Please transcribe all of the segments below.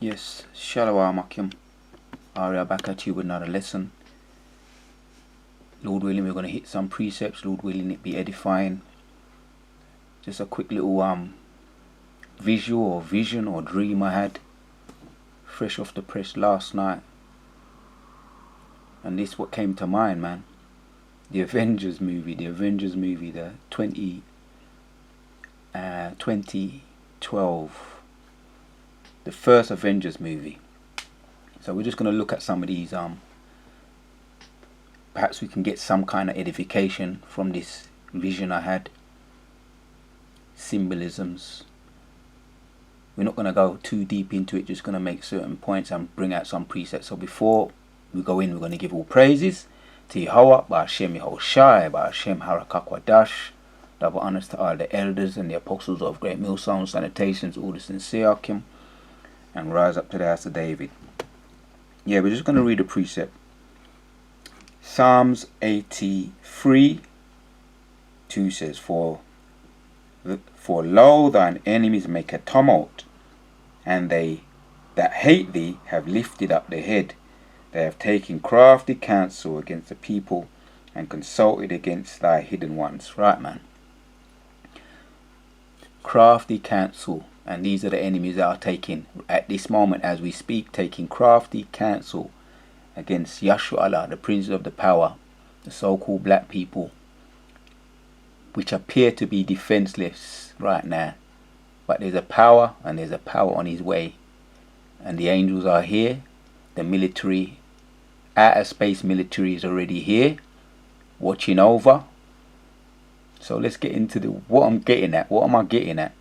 Yes, Shalom Akim. Aria back at you with another lesson. Lord willing, we're going to hit some precepts. Lord willing, it be edifying. Just a quick little visual or vision or dream I had, fresh off the press last night. And this what came to mind, man. The Avengers movie, the 2012. The first Avengers movie. So we're just going to look at some of these, perhaps we can get some kind of edification from this vision I had. Symbolisms. We're not going to go too deep into it, just going to make certain points and bring out some precepts. So before we go in, we're going to give all praises to Yahweh, Ba'ashem Yehoshai, Ba'ashem Harakakwadash. Double honors to all the elders and the apostles of Great Millstone, salutations, all the sincere Akim, and rise up to the house of David. Yeah, we're just going to read a precept. Psalms 83:2 says, For lo, thine enemies make a tumult, and they that hate thee have lifted up their head. They have taken crafty counsel against the people, and consulted against thy hidden ones. Right, man. Crafty counsel. And these are the enemies that are taking, at this moment as we speak, taking crafty counsel against Yahshua Allah, the Prince of the Power, the so-called black people, which appear to be defenseless right now. But there's a power, and there's a power on his way. And the angels are here. The military, outer space military is already here, watching over. So let's get into what I'm getting at. What am I getting at?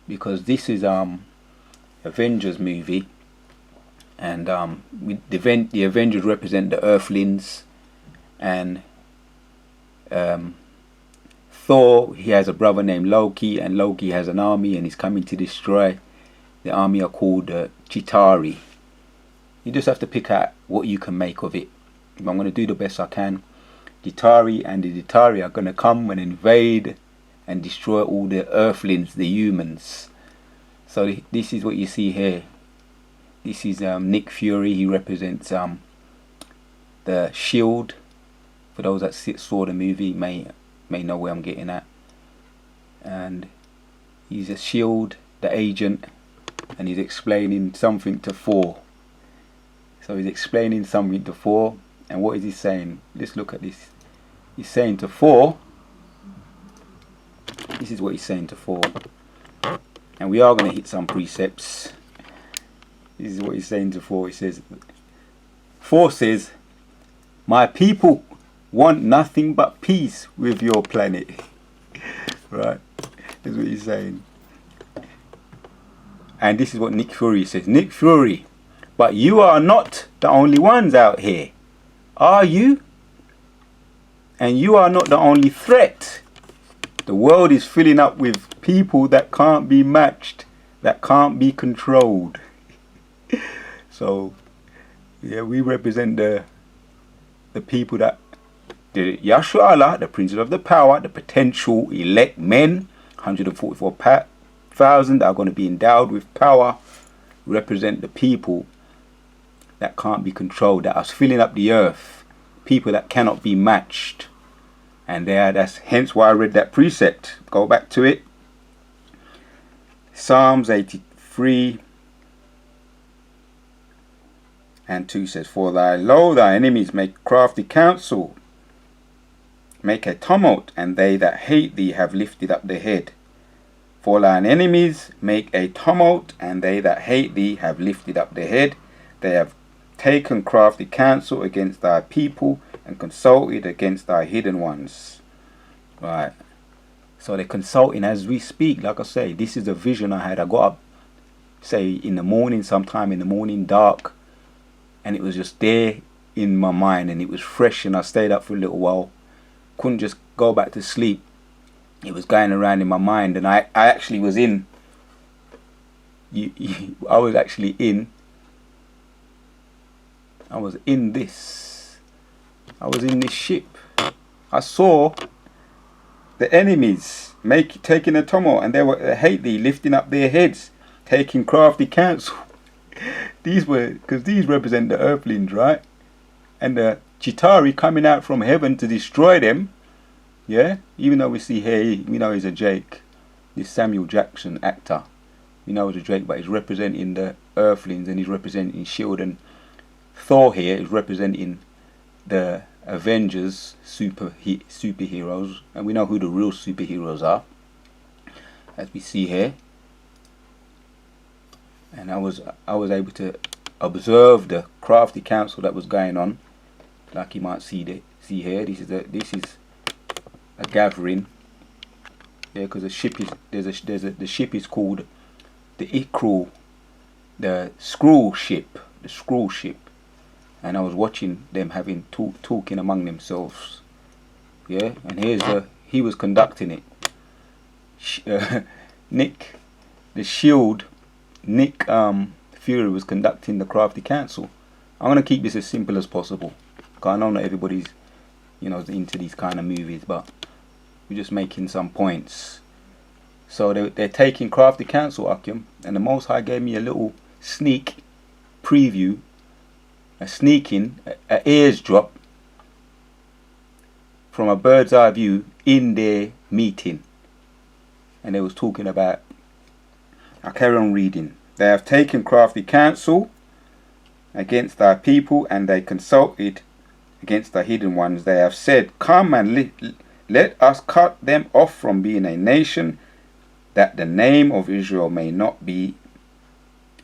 Because this is Avengers movie, and the Avengers represent the Earthlings, and Thor, he has a brother named Loki, and Loki has an army, and he's coming to destroy. The army are called Chitauri. You just have to pick out what you can make of it. I'm going to do the best I can. Chitauri and the Chitauri are going to come and invade and destroy all the Earthlings, the humans. So this is what you see here. This is Nick Fury. He represents the Shield. For those that saw the movie, may know where I'm getting at. And he's a Shield, the agent, and he's explaining something to Thor. So he's explaining something to Thor, and what is he saying? Let's look at this. He's saying to Thor. This is what he's saying to Thor. And we are going to hit some precepts. This is what he's saying to Thor. He says, Thor says, my people want nothing but peace with your planet. Right? That's what he's saying. And this is what Nick Fury says. Nick Fury, but you are not the only ones out here. Are you? And you are not the only threat. The world is filling up with people that can't be matched, that can't be controlled. So, yeah, we represent the people that, the Yahshua Allah, the Prince of the Power, the potential elect men, 144,000 that are going to be endowed with power, represent the people that can't be controlled, that are filling up the earth, people that cannot be matched. And that's hence why I read that precept. Go back to it. Psalms 83:2 says, For thy enemies make crafty counsel, make a tumult, and they that hate thee have lifted up their head. For thine enemies make a tumult, and they that hate thee have lifted up their head. They have taken crafty counsel against thy people, and consulted against thy hidden ones. Right. So they're consulting as we speak. Like I say, this is a vision I had. I got up, say, in the morning, sometime in the morning, dark, and it was just there in my mind, and it was fresh, and I stayed up for a little while. Couldn't just go back to sleep. It was going around in my mind, and I actually was in. I was actually in. I was in this. I was in this ship. I saw the enemies taking a tumult, and they were hate thee, lifting up their heads, taking crafty counsel These were, because these represent the earthlings, right? And the Chitauri coming out from heaven to destroy them. Yeah, even though we see here, we know he's a Jake, this Samuel Jackson actor. We know he's a Jake, but he's representing the earthlings, and he's representing Shield, and Thor here is representing the Avengers superheroes, and we know who the real superheroes are, as we see here. And I was able to observe the crafty council that was going on, like you might see here. This is a gathering. Yeah, because the ship is the ship is called the Ikru, the Skrull ship, and I was watching them having talking among themselves. Yeah, and he was conducting it. Nick Fury was conducting the crafty council. I'm gonna keep this as simple as possible, because I know not everybody's into these kind of movies, but we're just making some points. So they're taking crafty council, Akim, and the Most High gave me a little sneak preview, a eavesdrop from a bird's eye view in their meeting. And they was talking about, I'll carry on reading. They have taken crafty counsel against thy people, and they consulted against the hidden ones. They have said, come and let us cut them off from being a nation, that the name of Israel may not be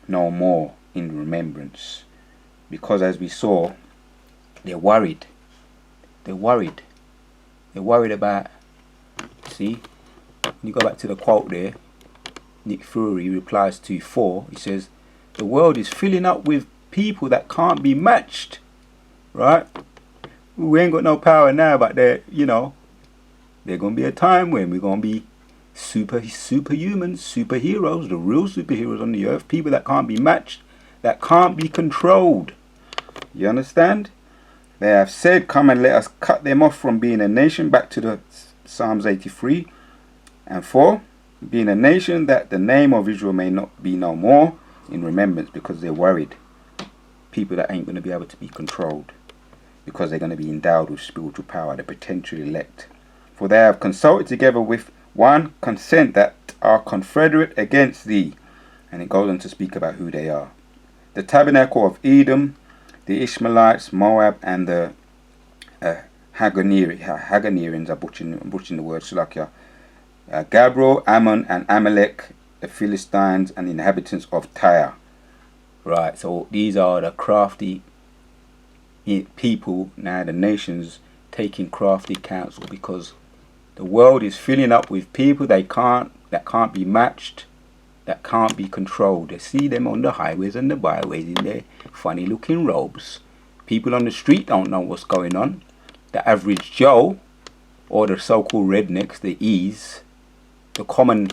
no more in remembrance. Because as we saw, they're worried. They're worried about, see, when you go back to the quote there, Nick Fury replies to 4, he says, the world is filling up with people that can't be matched, right? We ain't got no power now, but there's going to be a time when we're going to be superhumans, superheroes, the real superheroes on the earth, people that can't be matched, that can't be controlled. You understand? They have said, come and let us cut them off from being a nation, back to the Psalms 83 and 4, being a nation, that the name of Israel may not be no more in remembrance, because they're worried. People that ain't going to be able to be controlled, because they're going to be endowed with spiritual power, the potential elect. For they have consulted together with one consent, that are confederate against thee. And it goes on to speak about who they are. The tabernacle of Edom, the Ishmaelites, Moab, and the Haganerians, I'm butchering the word, Shalakia, Gabriel, Ammon, and Amalek, the Philistines, and the inhabitants of Tyre. Right, so these are the crafty people, now the nations taking crafty counsel, because the world is filling up with people that can't be matched, that can't be controlled. They see them on the highways and the byways in their funny looking robes. People on the street don't know what's going on. The average Joe, or the so-called rednecks, the E's, the common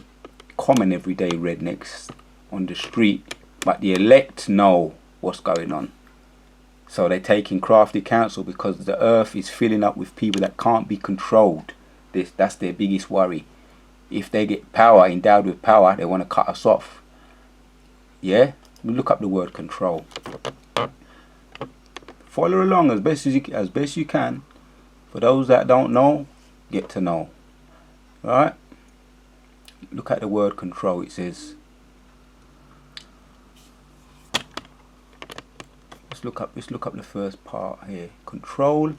everyday rednecks on the street, but the elect know what's going on. So they're taking crafty counsel, because the earth is filling up with people that can't be controlled. That's their biggest worry. If they get power, endowed with power, they want to cut us off. Yeah? Look up the word control. Follow along as best you can. For those that don't know, get to know. Alright? Look at the word control. It says, let's look up the first part here. Control.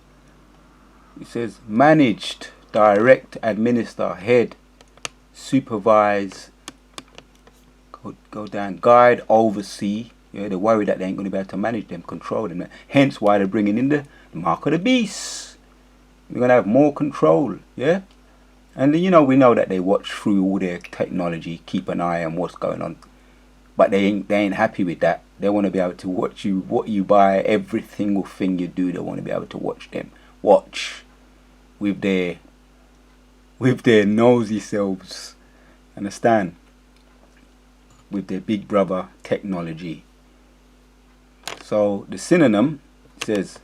It says managed, direct, administer, head, supervise, go down, guide, oversee. Yeah, they're worried that they ain't going to be able to manage them, control them. Hence why they're bringing in the mark of the beast. We're going to have more control. Yeah, and we know that they watch through all their technology, keep an eye on what's going on, but they ain't happy with that. They want to be able to watch you, what you buy, every single thing you do. They want to be able to watch with their nosy selves, understand, with their big brother technology. So the synonym says,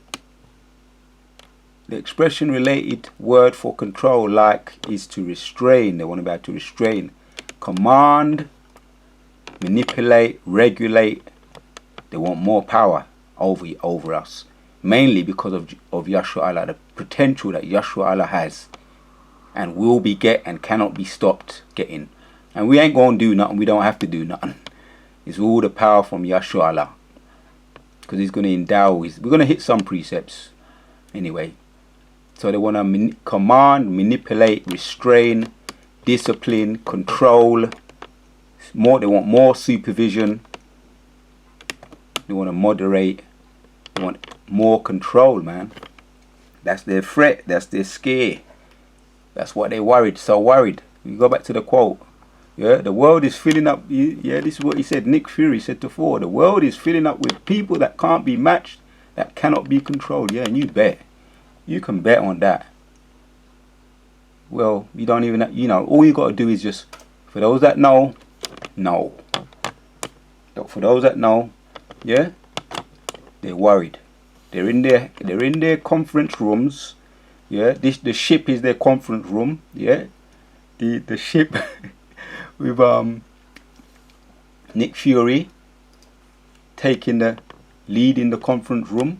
the expression related word for control, like, is to restrain. They want to be able to restrain, command, manipulate, regulate, They want more power over us, mainly because of Yashua Allah, the potential that Yashua Allah has, and will be and cannot be stopped getting. And we ain't gonna do nothing. We don't have to do nothing. It's all the power from Yashua Allah, because He's gonna endow. We're gonna hit some precepts anyway. So they want to command, manipulate, restrain, discipline, control. They want more supervision. They want to moderate. They want more control, man. That's their threat. That's their scare. That's what they worried. So worried. You go back to the quote. Yeah, the world is filling up. Yeah, this is what he said. Nick Fury said to Ford. The world is filling up with people that can't be matched, that cannot be controlled. Yeah, and you bet. You can bet on that. Well, you don't even, all you got to do is just, for those that know, no. For those that know, yeah, they're worried. They're in their conference rooms. Yeah, the ship is their conference room. Yeah, the ship with Nick Fury taking the lead in the conference room,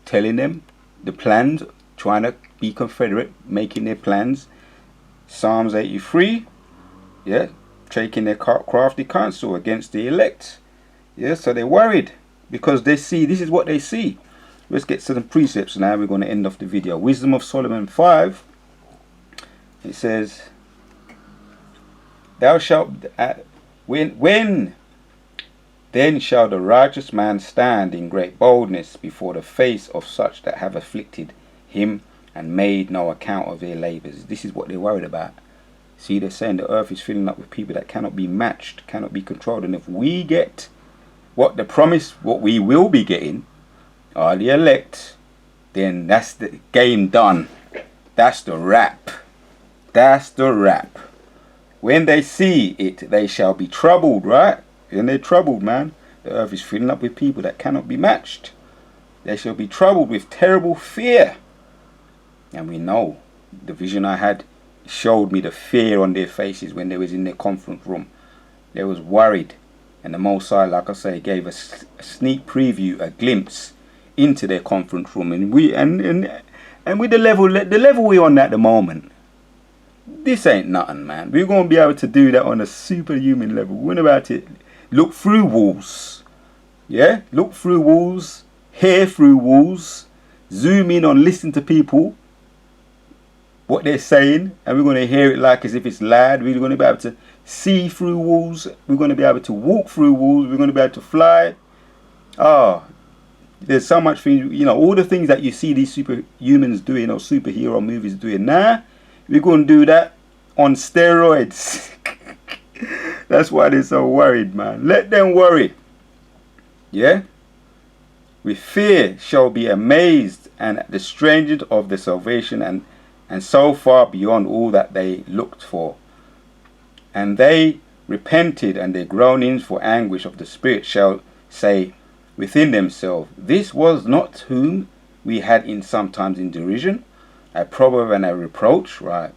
telling them the plans, trying to be confederate, making their plans. Psalms 83, yeah, taking their crafty counsel against the elect. Yeah, so they're worried because they see, this is what they see. Let's get to some precepts now. We're going to end off the video. Wisdom of Solomon 5. It says, thou shalt, when then shall the righteous man stand in great boldness before the face of such that have afflicted him and made no account of their labours. This is what they're worried about. See, they're saying the earth is filling up with people that cannot be matched, cannot be controlled. And if we get what we will be getting, are the elect, then that's the game done. That's the wrap. That's the wrap. When they see it, they shall be troubled, right? And they're troubled, man. The earth is filling up with people that cannot be matched. They shall be troubled with terrible fear. And we know, the vision I had showed me the fear on their faces when they was in their conference room. They was worried. And the Most High, like I say, gave us a sneak preview, a glimpse into their conference room. And with the level we're on at the moment, this ain't nothing, man. We're going to be able to do that on a superhuman level. We're about to look through walls. Yeah? Look through walls. Hear through walls. Zoom in on, listen to people, what they're saying. And we're going to hear it like as if it's loud. We're going to be able to see through walls. We're going to be able to walk through walls. We're going to be able to fly. Oh, there's so much things, all the things that you see these superhumans doing or superhero movies doing. Nah, we're going to do that on steroids. That's why they're so worried, man. Let them worry. Yeah? With fear shall be amazed and the strangers of the salvation and so far beyond all that they looked for. And they repented, and their groanings for anguish of the spirit shall say within themselves, this was not whom we had in sometimes in derision, a proverb and a reproach. Right?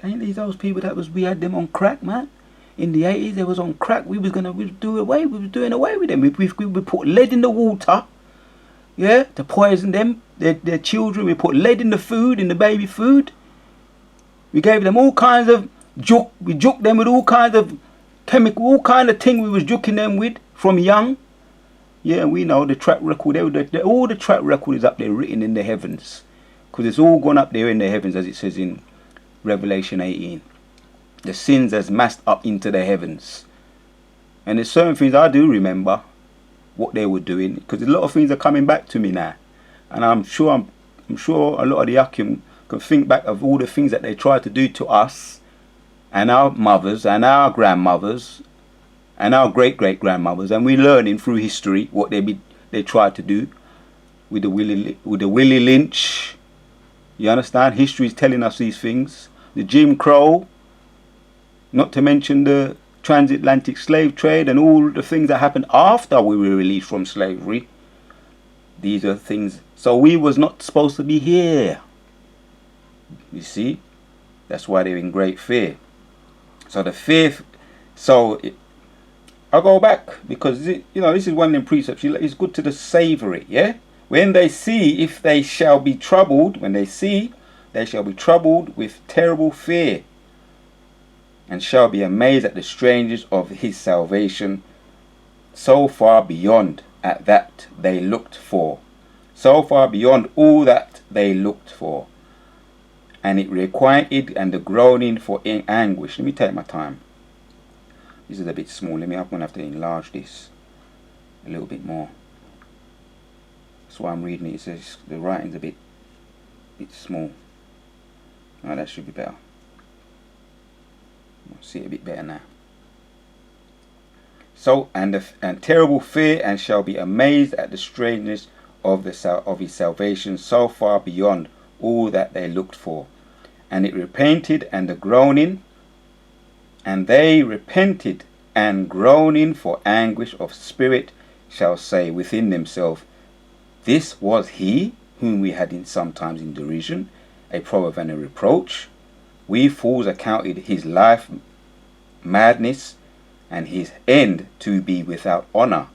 Ain't these those people we had them on crack, man? In the 80s, they was on crack. We was doing away with them. We put lead in the water, yeah, to poison them, their children. We put lead in the food, in the baby food. We gave them all kinds of juke. We juked them with all kinds of chemical, all kind of thing we was juking them with from young. Yeah, we know the track record. All the track record is up there written in the heavens. Because it's all gone up there in the heavens, as it says in Revelation 18. The sins has massed up into the heavens. And there's certain things I do remember what they were doing. Because a lot of things are coming back to me now. And I'm sure a lot of the Yakim can think back of all the things that they tried to do to us. And our mothers and our grandmothers. And our great-great-grandmothers, and we're learning through history what they tried to do with the Willie Lynch. You understand? History is telling us these things. The Jim Crow, not to mention the transatlantic slave trade and all the things that happened after we were released from slavery. These are things. So we was not supposed to be here. You see? That's why they're in great fear. So the fear. I'll go back because this is one of them precepts. It's good to just savor it. Yeah. When they see, if they shall be troubled, when they see, they shall be troubled with terrible fear, and shall be amazed at the strangers of his salvation, so far beyond at that they looked for, so far beyond all that they looked for, and it requited and the groaning for anguish. Let me take my time. This is a bit small. I'm gonna have to enlarge this a little bit more. That's why I'm reading it. It says the writing's a bit small. Oh, that should be better. I'll see it a bit better now. So and terrible fear, and shall be amazed at the strangeness of his salvation, so far beyond all that they looked for. And it repented and the groaning, and they repented and groaning for anguish of spirit, shall say within themselves, this was he whom we had sometimes in derision, a proverb and a reproach. We fools accounted his life madness, and his end to be without honor.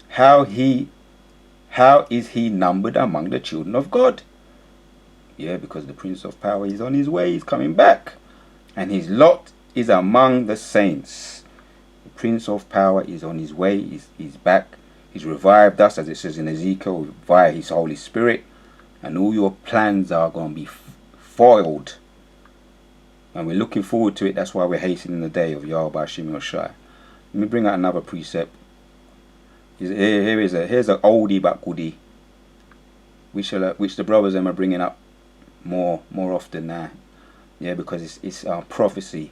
How is he numbered among the children of God? Yeah, because the Prince of Power is on his way, he's coming back, and his lot is among the saints. The Prince of Power is on his way, he's back. He's revived us, as it says in Ezekiel, via his Holy Spirit, and all your plans are going to be foiled. And we're looking forward to it. That's why we're hastening the day of Yahweh Hashem Yoshai. Let me bring out another precept. Here's an oldie but goodie, which the brothers are bringing up more often now. Yeah, because it's prophecy.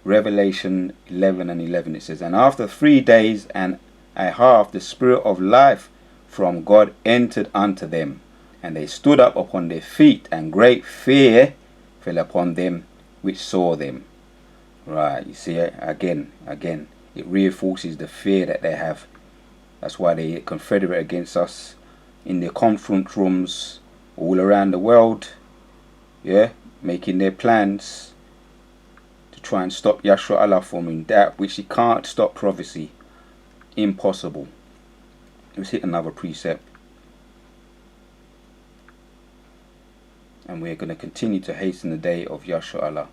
Revelation 11:11. It says, and after 3 days and a half, the Spirit of life from God entered unto them, and they stood up upon their feet, and great fear fell upon them which saw them. Right, you see, again, it reinforces the fear that they have. That's why they confederate against us in their conference rooms all around the world. Yeah, making their plans to try and stop Yahshua Allah from that which he can't stop prophecy. Impossible. Let's hit another precept. And we're going to continue to hasten the day of Yahshua Allah.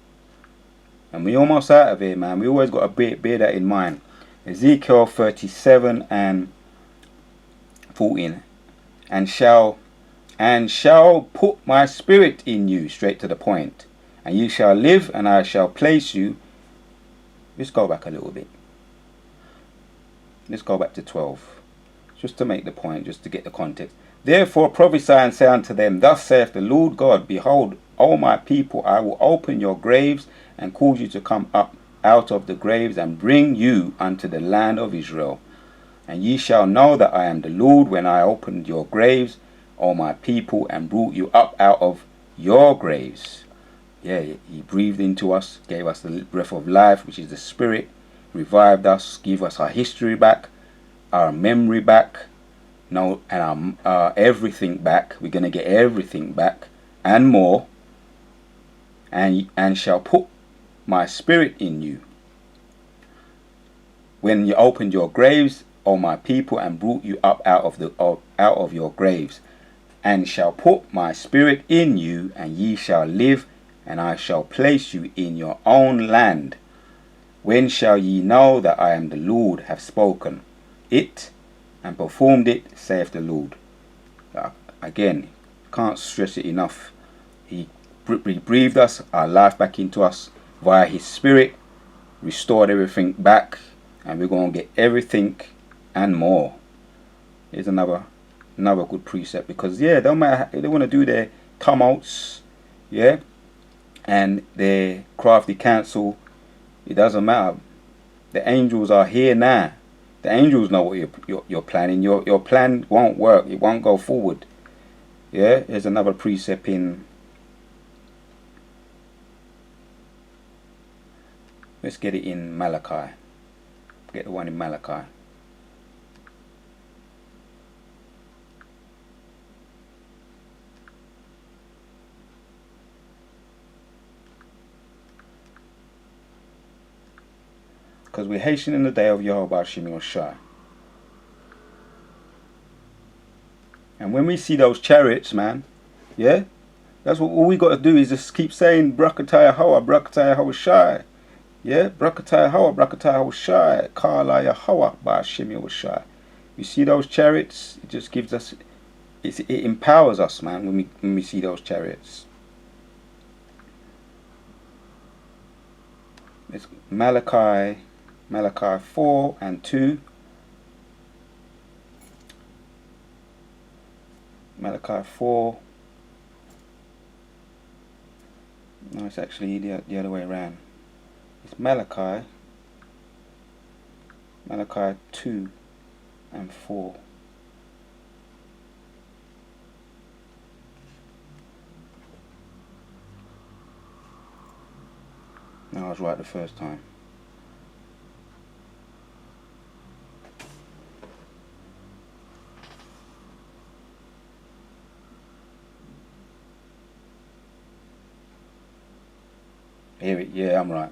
And we're almost out of here, man. We always got to bear that in mind. Ezekiel 37 and 14. And shall put my spirit in you, straight to the point. And you shall live, and I shall place you. Let's go back a little bit. Let's go back to 12. Just to make the point, just to get the context. Therefore prophesy and say unto them, thus saith the Lord God, behold, O my people, I will open your graves and cause you to come up out of the graves and bring you unto the land of Israel. And ye shall know that I am the Lord when I opened your graves, O my people, and brought you up out of your graves. Yeah, he breathed into us, gave us the breath of life, which is the Spirit, revived us, gave us our history back, our memory back, and our everything back. We're going to get everything back and more. And shall put my spirit in you. When you opened your graves, O my people, and brought you up out of your graves, and shall put my spirit in you, and ye shall live, and I shall place you in your own land. When shall ye know that I am the Lord, have spoken it and performed it, saith the Lord. Again, can't stress it enough. He breathed us, our life back into us via his Spirit, restored everything back, and we're going to get everything and more. Here's another good precept, because yeah, don't matter, they want to do their tumults, yeah, and their crafty counsel. It doesn't matter. The angels are here now. The angels know what you're planning. Your plan won't work. It won't go forward. Yeah, here's another precept in. Let's get it in Malachi. Get the one in Malachi. because we're hastening the day of Yehovah Shimi Oshai. And when we see those chariots, man, yeah, that's what all we got to do is just keep saying Brakataya Hawa, Brakataya Hawa Shai. Yeah, Brakataya Hawa, Brakataya Hawa Shai, Kalaya Hawa, Bashimi Oshai. You see those chariots? It just gives us, it empowers us, man, when we see those chariots. It's Malachi 4 and 2. Malachi 4. No, it's actually the other way around. It's Malachi 2 and 4. No, I was right the first time. Yeah, I'm right.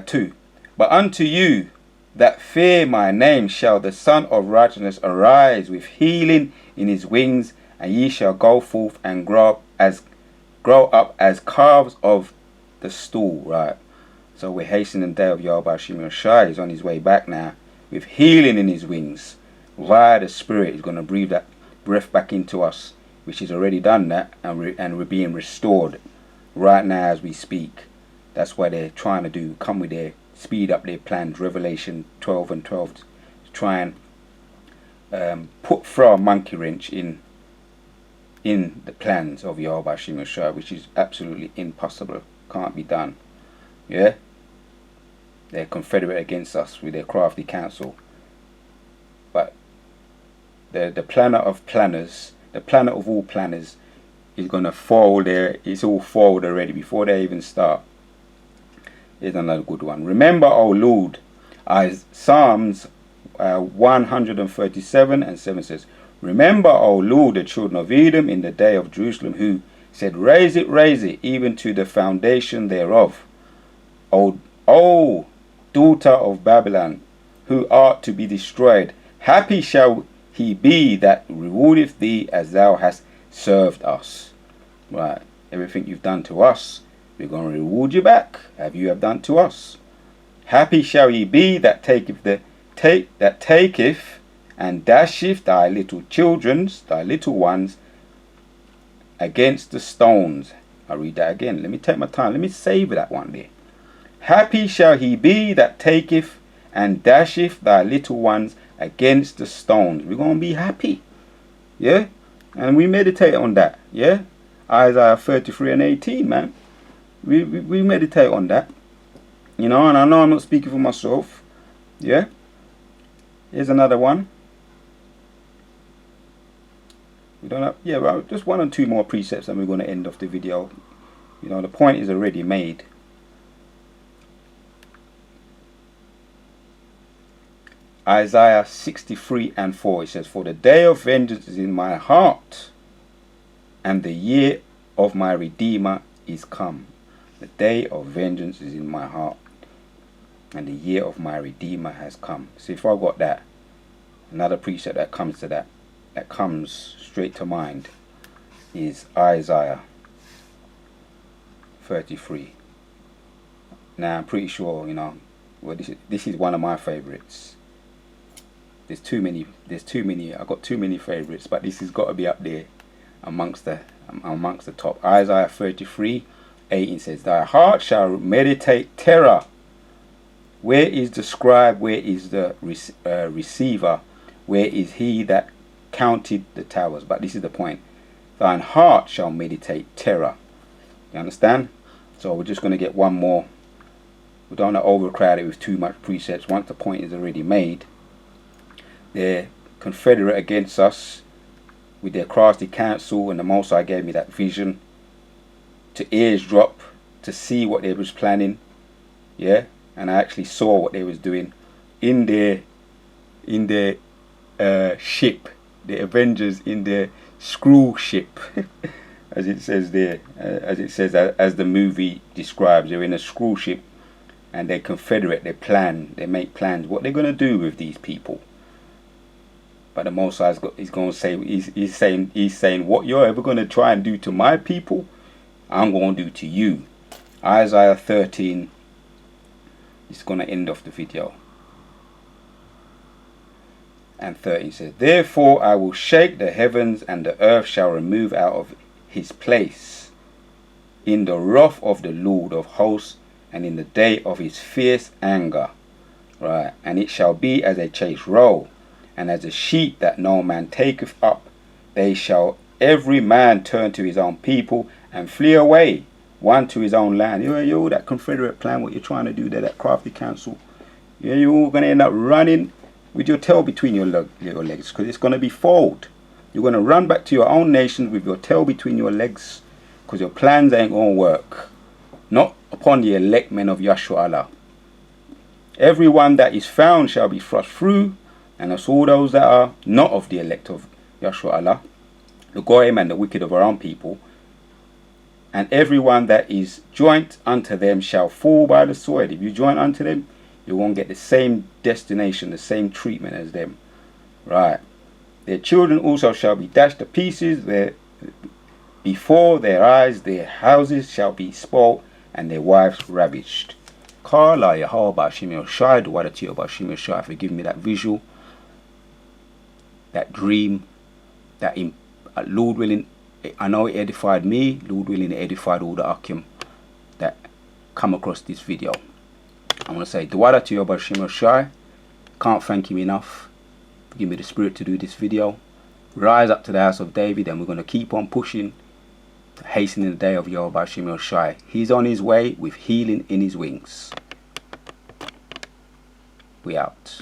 2. But unto you that fear my name shall the Son of Righteousness arise with healing in his wings, and ye shall go forth and grow up as calves of the stool. Right. So we're hastening the day of Yehovah Shimi Oshai. He's on his way back now with healing in his wings. Via the Spirit, he's going to breathe that breath back into us, which he's already done that, and we're being restored right now as we speak. That's why they're trying to do, come with their, speed up their plans, Revelation 12 and 12, to try and throw a monkey wrench in the plans of Yehovah Shimi Oshai, which is absolutely impossible, can't be done. Yeah? They're confederate against us with their crafty counsel. But the planner of planners, the planner of all planners, is going to fold it's all fold already before they even start. Here's another good one. Remember, O Lord, as Psalms 137 and 7 says, remember, O Lord, the children of Edom in the day of Jerusalem, who said, raise it, even to the foundation thereof. O daughter of Babylon, who art to be destroyed, happy shall he be that rewardeth thee as thou hast served us. Right, everything you've done to us, we're going to reward you back, as you have done to us. Happy shall ye be that taketh and dasheth thy little ones against the stones. I'll read that again. Let me take my time. Let me save that one there. Happy shall he be that taketh and dasheth thy little ones against the stones. We're going to be happy. Yeah? And we meditate on that. Yeah? Isaiah 33 and 18, man. We meditate on that. You know, and I know I'm not speaking for myself. Yeah? Here's another one. We don't have, yeah, well, just one or two more precepts and we're going to end off the video. You know, the point is already made. Isaiah 63 and 4, it says, for the day of vengeance is in my heart, and the year of my Redeemer is come. The day of vengeance is in my heart, and the year of my Redeemer has come. See, if I got that, another precept that comes to that comes straight to mind, is Isaiah 33. Now, I'm pretty sure, you know, well, this is one of my favorites. There's too many, I got too many favorites, but this has got to be up there amongst the top. Isaiah 33, 18 says, thy heart shall meditate terror. Where is the scribe? Where is the receiver? Where is he that counted the towers? But this is the point. Thine heart shall meditate terror. You understand? So we're just going to get one more. We don't want to overcrowd it with too much precepts. Once the point is already made, they're confederate against us with their crafty counsel, and the Most High gave me that vision to eavesdrop, to see what they was planning. Yeah, and I actually saw what they was doing in their ship, the Avengers in their screw ship, as it says there, as the movie describes. They're in a screw ship and they confederate, they plan, they make plans what they're going to do with these people. But the Most High is going to say, he's saying, what you're ever going to try and do to my people, I'm going to do to you. Isaiah 13 is going to end off the video. And 13 says, therefore I will shake the heavens, and the earth shall remove out of his place in the wrath of the Lord of hosts, and in the day of his fierce anger. Right. And it shall be as a chased roe, and as a sheep that no man taketh up. They shall every man turn to his own people, and flee away, one to his own land. You that Confederate plan, what you're trying to do there, that crafty council. You're going to end up running with your tail between your little legs, because it's going to be fold. You're going to run back to your own nation with your tail between your legs, because your plans ain't going to work. Not upon the elect men of Yahshua Allah. Everyone that is found shall be thrust through, and as all those that are not of the elect of Yahshua Allah, the goyim and the wicked of our own people, and everyone that is joint unto them shall fall by the sword. If you join unto them, you won't get the same destination, the same treatment as them. Right. Their children also shall be dashed to pieces before their eyes. Their houses shall be spoiled, and their wives ravished. Kala Yahweh Shimei Shai, the water to you about Shimei Shai, for giving me that visual, that dream, that Lord willing, I know it edified me. Lord willing, it edified all the Akim that come across this video. I want to say Dwada to you about Shimei Shai. Can't thank him enough for giving me the spirit to do this video. Rise up to the house of David, and we're going to keep on pushing to hastening the day of Yahweh Shimei Shai. He's on his way with healing in his wings. We out.